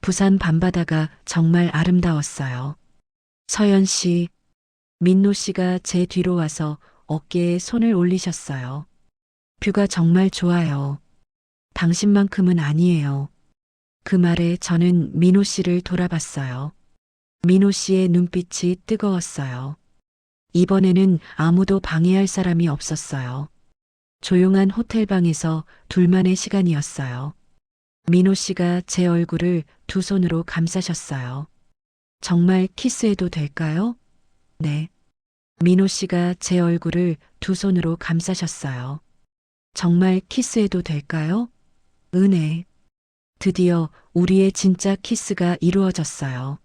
부산 밤바다가 정말 아름다웠어요. 서연 씨, 민노 씨가 제 뒤로 와서 어깨에 손을 올리셨어요. 뷰가 정말 좋아요. 당신만큼은 아니에요. 그 말에 저는 민호 씨를 돌아봤어요. 민호 씨의 눈빛이 뜨거웠어요. 이번에는 아무도 방해할 사람이 없었어요. 조용한 호텔방에서 둘만의 시간이었어요. 민호 씨가 제 얼굴을 두 손으로 감싸셨어요. 정말 키스해도 될까요? 네. 민호 씨가 제 얼굴을 두 손으로 감싸셨어요. 정말 키스해도 될까요? 은혜. 드디어 우리의 진짜 키스가 이루어졌어요.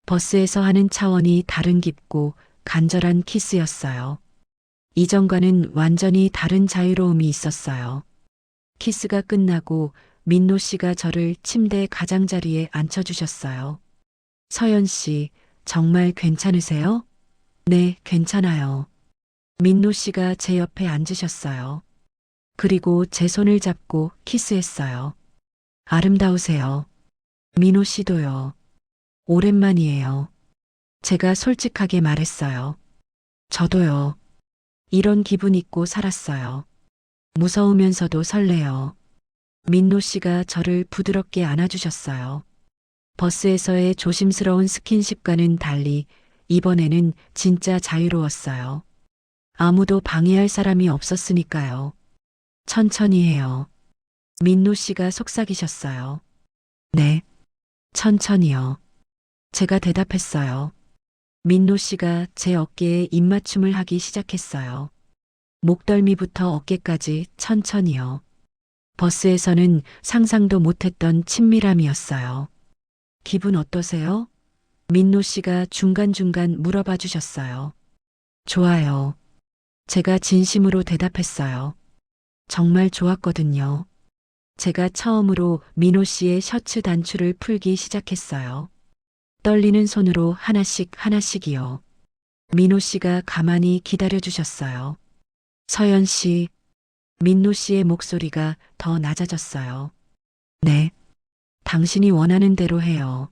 버스에서 하는 차원이 다른 깊고 간절한 키스였어요. 이전과는 완전히 다른 자유로움이 있었어요. 키스가 끝나고 민노 씨가 저를 침대 가장자리에 앉혀주셨어요. 서연 씨, 정말 괜찮으세요? 네, 괜찮아요. 민노 씨가 제 옆에 앉으셨어요. 그리고 제 손을 잡고 키스했어요. 아름다우세요. 민호 씨도요. 오랜만이에요. 제가 솔직하게 말했어요. 저도요. 이런 기분 잊고 살았어요. 무서우면서도 설레요. 민노 씨가 저를 부드럽게 안아주셨어요. 버스에서의 조심스러운 스킨십과는 달리 이번에는 진짜 자유로웠어요. 아무도 방해할 사람이 없었으니까요. 천천히 해요. 민노 씨가 속삭이셨어요. 네, 천천히요. 제가 대답했어요. 민노 씨가 제 어깨에 입맞춤을 하기 시작했어요. 목덜미부터 어깨까지 천천히요. 버스에서는 상상도 못했던 친밀함이었어요. 기분 어떠세요? 민노 씨가 중간중간 물어봐 주셨어요. 좋아요. 제가 진심으로 대답했어요. 정말 좋았거든요. 제가 처음으로 민호 씨의 셔츠 단추를 풀기 시작했어요. 떨리는 손으로 하나씩 하나씩이요. 민호 씨가 가만히 기다려 주셨어요. 서연 씨, 민노 씨의 목소리가 더 낮아졌어요. 네, 당신이 원하는 대로 해요.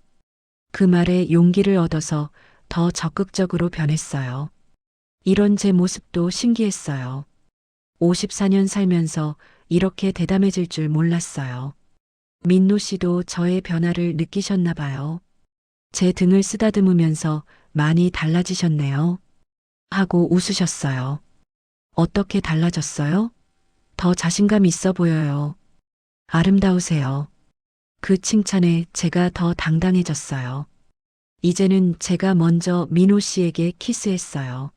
그 말에 용기를 얻어서 더 적극적으로 변했어요. 이런 제 모습도 신기했어요. 54년 살면서 이렇게 대담해질 줄 몰랐어요. 민노 씨도 저의 변화를 느끼셨나 봐요. 제 등을 쓰다듬으면서 많이 달라지셨네요. 하고 웃으셨어요. 어떻게 달라졌어요? 더 자신감 있어 보여요. 아름다우세요. 그 칭찬에 제가 더 당당해졌어요. 이제는 제가 먼저 민호 씨에게 키스했어요.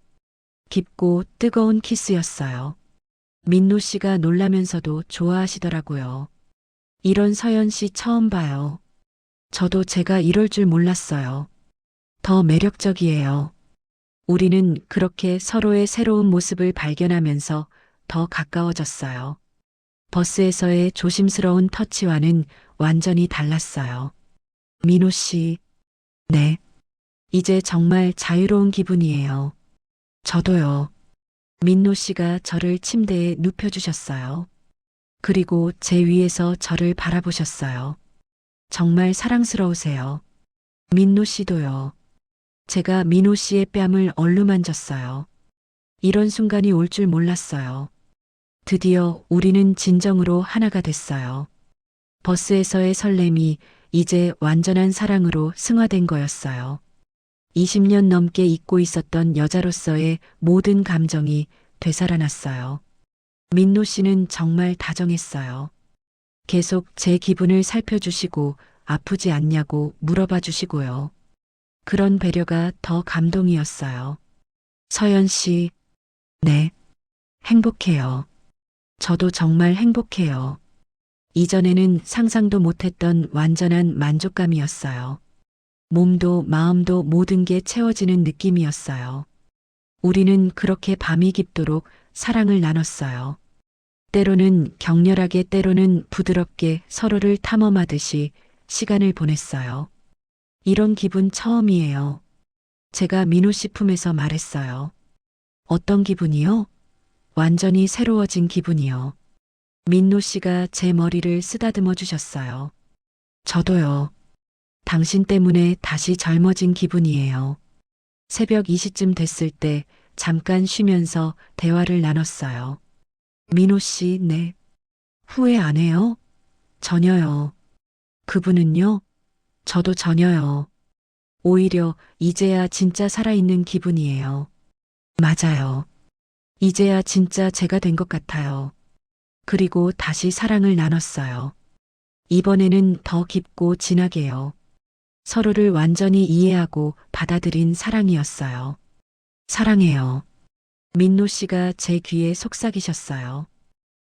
깊고 뜨거운 키스였어요. 민노 씨가 놀라면서도 좋아하시더라고요. 이런 서연 씨 처음 봐요. 저도 제가 이럴 줄 몰랐어요. 더 매력적이에요. 우리는 그렇게 서로의 새로운 모습을 발견하면서 더 가까워졌어요. 버스에서의 조심스러운 터치와는 완전히 달랐어요. 민호 씨, 네. 이제 정말 자유로운 기분이에요. 저도요. 민노 씨가 저를 침대에 눕혀주셨어요. 그리고 제 위에서 저를 바라보셨어요. 정말 사랑스러우세요. 민노 씨도요. 제가 민호 씨의 뺨을 얼루만졌어요. 이런 순간이 올 줄 몰랐어요. 드디어 우리는 진정으로 하나가 됐어요. 버스에서의 설렘이 이제 완전한 사랑으로 승화된 거였어요. 20년 넘게 잊고 있었던 여자로서의 모든 감정이 되살아났어요. 민노 씨는 정말 다정했어요. 계속 제 기분을 살펴주시고 아프지 않냐고 물어봐 주시고요. 그런 배려가 더 감동이었어요. 서연 씨, 네, 행복해요. 저도 정말 행복해요. 이전에는 상상도 못했던 완전한 만족감이었어요. 몸도 마음도 모든 게 채워지는 느낌이었어요. 우리는 그렇게 밤이 깊도록 사랑을 나눴어요. 때로는 격렬하게 때로는 부드럽게 서로를 탐험하듯이 시간을 보냈어요. 이런 기분 처음이에요. 제가 민호 씨 품에서 말했어요. 어떤 기분이요? 완전히 새로워진 기분이요. 민노 씨가 제 머리를 쓰다듬어 주셨어요. 저도요. 당신 때문에 다시 젊어진 기분이에요. 새벽 2시쯤 됐을 때 잠깐 쉬면서 대화를 나눴어요. 민호 씨, 네. 후회 안 해요? 전혀요. 그분은요? 저도 전혀요. 오히려 이제야 진짜 살아있는 기분이에요. 맞아요. 이제야 진짜 제가 된 것 같아요. 그리고 다시 사랑을 나눴어요. 이번에는 더 깊고 진하게요. 서로를 완전히 이해하고 받아들인 사랑이었어요. 사랑해요. 민노 씨가 제 귀에 속삭이셨어요.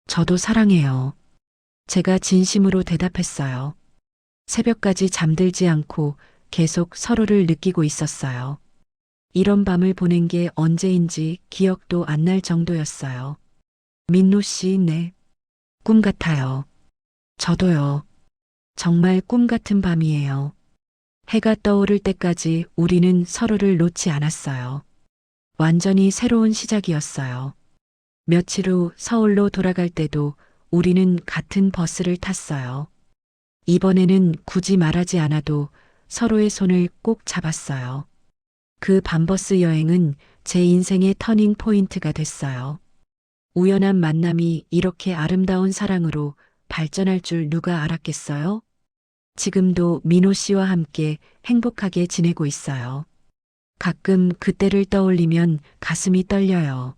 저도 사랑해요. 제가 진심으로 대답했어요. 새벽까지 잠들지 않고 계속 서로를 느끼고 있었어요. 이런 밤을 보낸 게 언제인지 기억도 안 날 정도였어요. 민노 씨, 네. 꿈 같아요. 저도요. 정말 꿈 같은 밤이에요. 해가 떠오를 때까지 우리는 서로를 놓지 않았어요. 완전히 새로운 시작이었어요. 며칠 후 서울로 돌아갈 때도 우리는 같은 버스를 탔어요. 이번에는 굳이 말하지 않아도 서로의 손을 꼭 잡았어요. 그 밤버스 여행은 제 인생의 터닝 포인트가 됐어요. 우연한 만남이 이렇게 아름다운 사랑으로 발전할 줄 누가 알았겠어요? 지금도 민호 씨와 함께 행복하게 지내고 있어요. 가끔 그때를 떠올리면 가슴이 떨려요.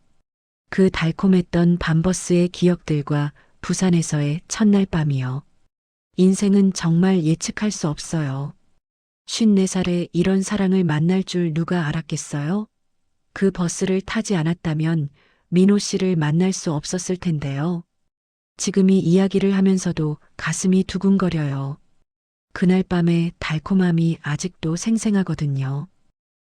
그 달콤했던 밤버스의 기억들과 부산에서의 첫날 밤이요. 인생은 정말 예측할 수 없어요. 54살에 이런 사랑을 만날 줄 누가 알았겠어요? 그 버스를 타지 않았다면 민호 씨를 만날 수 없었을 텐데요. 지금 이 이야기를 하면서도 가슴이 두근거려요. 그날 밤의 달콤함이 아직도 생생하거든요.